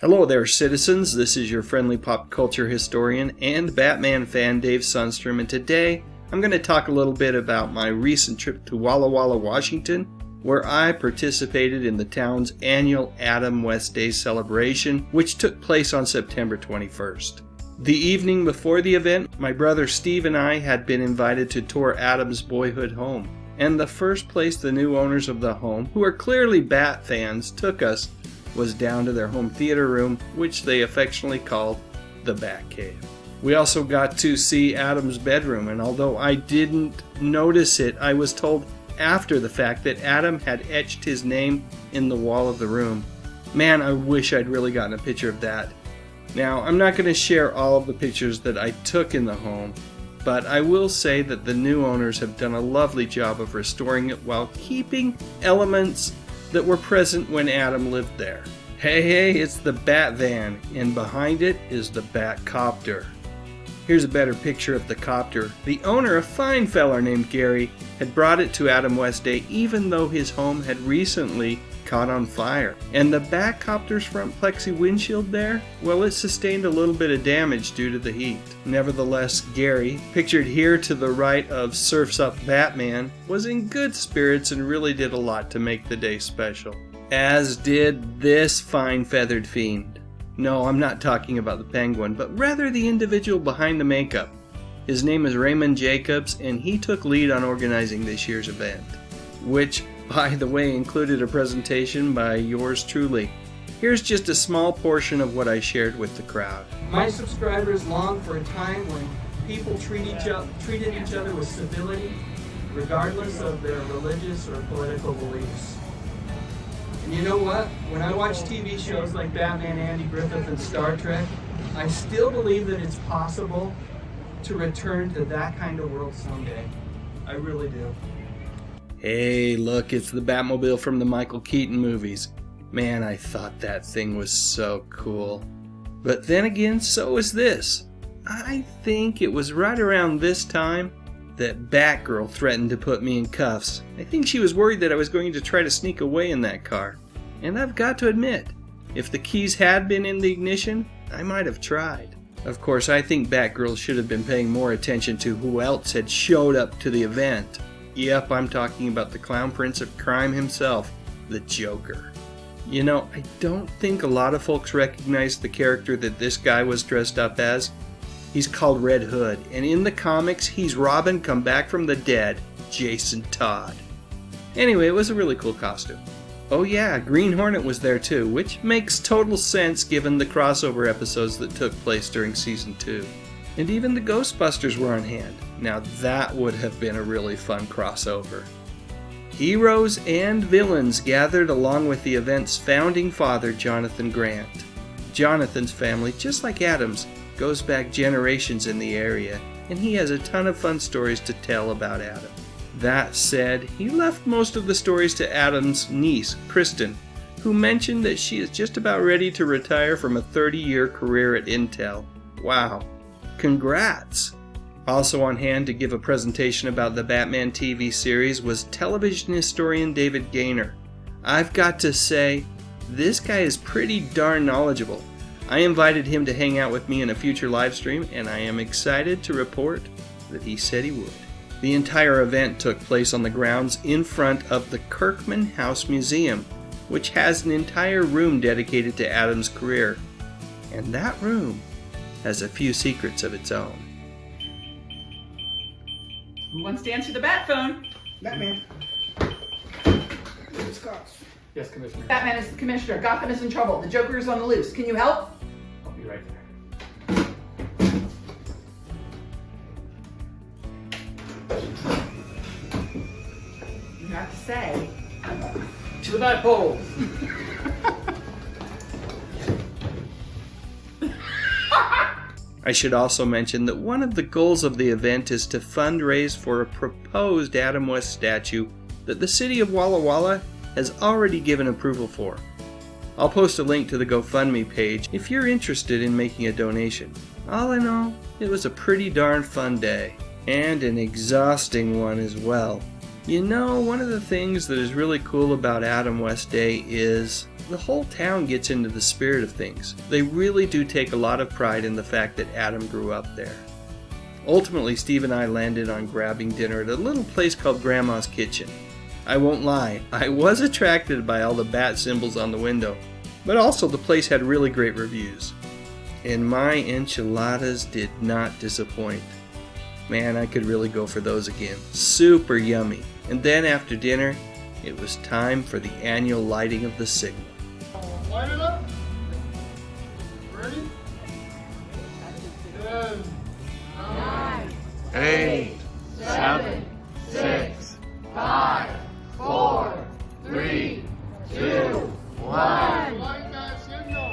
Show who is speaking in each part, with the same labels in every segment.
Speaker 1: Hello there, citizens. This is your friendly pop culture historian and Batman fan, Dave Sundstrom, and today I'm going to talk a little bit about my recent trip to Walla Walla, Washington, where I participated in the town's annual Adam West Day celebration, which took place on September 21st. The evening before the event, my brother Steve and I had been invited to tour Adam's boyhood home, and the first place the new owners of the home, who are clearly Bat fans, took us was down to their home theater room, which they affectionately called the Bat Cave. We also got to see Adam's bedroom, and although I didn't notice it, I was told after the fact that Adam had etched his name in the wall of the room. Man, I wish I'd really gotten a picture of that. Now, I'm not going to share all of the pictures that I took in the home, but I will say that the new owners have done a lovely job of restoring it while keeping elements that were present when Adam lived there. Hey, it's the Bat Van, and behind it is the Bat Copter. Here's a better picture of the copter. The owner, a fine feller named Gary, had brought it to Adam West Day even though his home had recently caught on fire. And the Bat Copter's front plexi windshield there, well, it sustained a little bit of damage due to the heat. Nevertheless, Gary, pictured here to the right of Surf's Up Batman, was in good spirits and really did a lot to make the day special. As did this fine feathered fiend. No, I'm not talking about the penguin, but rather the individual behind the makeup. His name is Raymond Jacobs, and he took lead on organizing this year's event, which, by the way, included a presentation by yours truly. Here's just a small portion of what I shared with the crowd.
Speaker 2: My subscribers long for a time when people treated each other with civility, regardless of their religious or political beliefs. And you know what? When I watch TV shows like Batman, Andy Griffith, and Star Trek, I still believe that it's possible to return to that kind of world someday. I really do.
Speaker 1: Hey, look, it's the Batmobile from the Michael Keaton movies. Man, I thought that thing was so cool. But then again, so is this. I think it was right around this time that Batgirl threatened to put me in cuffs. I think she was worried that I was going to try to sneak away in that car. And I've got to admit, if the keys had been in the ignition, I might have tried. Of course, I think Batgirl should have been paying more attention to who else had showed up to the event. Yep, I'm talking about the clown prince of crime himself, the Joker. You know, I don't think a lot of folks recognize the character that this guy was dressed up as. He's called Red Hood, and in the comics, he's Robin come back from the dead, Jason Todd. Anyway, it was a really cool costume. Oh yeah, Green Hornet was there too, which makes total sense given the crossover episodes that took place during Season 2. And even the Ghostbusters were on hand. Now that would have been a really fun crossover. Heroes and villains gathered along with the event's founding father, Jonathan Grant. Jonathan's family, just like Adam's, goes back generations in the area, and he has a ton of fun stories to tell about Adam. That said, he left most of the stories to Adam's niece, Kristen, who mentioned that she is just about ready to retire from a 30-year career at Intel. Wow. Congrats! Also on hand to give a presentation about the Batman TV series was television historian David Gaynor. I've got to say, this guy is pretty darn knowledgeable. I invited him to hang out with me in a future live stream, and I am excited to report that he said he would. The entire event took place on the grounds in front of the Kirkman House Museum, which has an entire room dedicated to Adam's career. And that room has a few secrets of its own.
Speaker 3: Who wants to answer the bat phone?
Speaker 4: Batman. It's cops.
Speaker 2: Yes, Commissioner.
Speaker 3: Batman is the commissioner. Gotham is in trouble. The Joker is on the loose. Can you help?
Speaker 2: I'll be right there.
Speaker 3: You have to say.
Speaker 2: To the bat pole.
Speaker 1: I should also mention that one of the goals of the event is to fundraise for a proposed Adam West statue that the city of Walla Walla has already given approval for. I'll post a link to the GoFundMe page if you're interested in making a donation. All in all, it was a pretty darn fun day, and an exhausting one as well. You know, one of the things that is really cool about Adam West Day is the whole town gets into the spirit of things. They really do take a lot of pride in the fact that Adam grew up there. Ultimately, Steve and I landed on grabbing dinner at a little place called Grandma's Kitchen. I won't lie, I was attracted by all the bat symbols on the window, but also the place had really great reviews. And my enchiladas did not disappoint. Man, I could really go for those again. Super yummy. And then after dinner, it was time for the annual lighting of the signal.
Speaker 4: Light it up. Ready? 10, 9, 8, 7, 6, 5, 4, 3, 2, 1. Light that signal.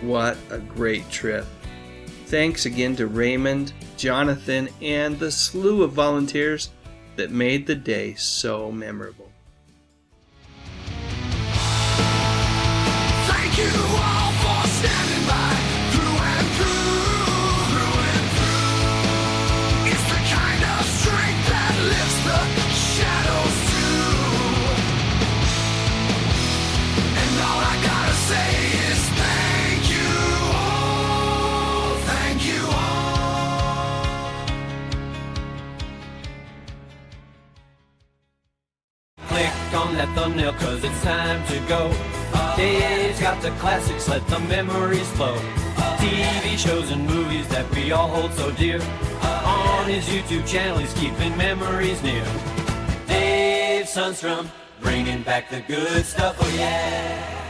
Speaker 1: What a great trip. Thanks again to Raymond, Jonathan, and the slew of volunteers that made the day so memorable.
Speaker 5: Thank you all for standing by through and through. It's the kind of strength that lifts the shadows too. And all I gotta say is thank you all. Thank you all.
Speaker 6: Click on that thumbnail cause it's time to go. Dave's got the classics, let the memories flow. TV shows and movies that we all hold so dear. On his YouTube channel he's keeping memories near. Dave Sundstrom, bringing back the good stuff, oh yeah.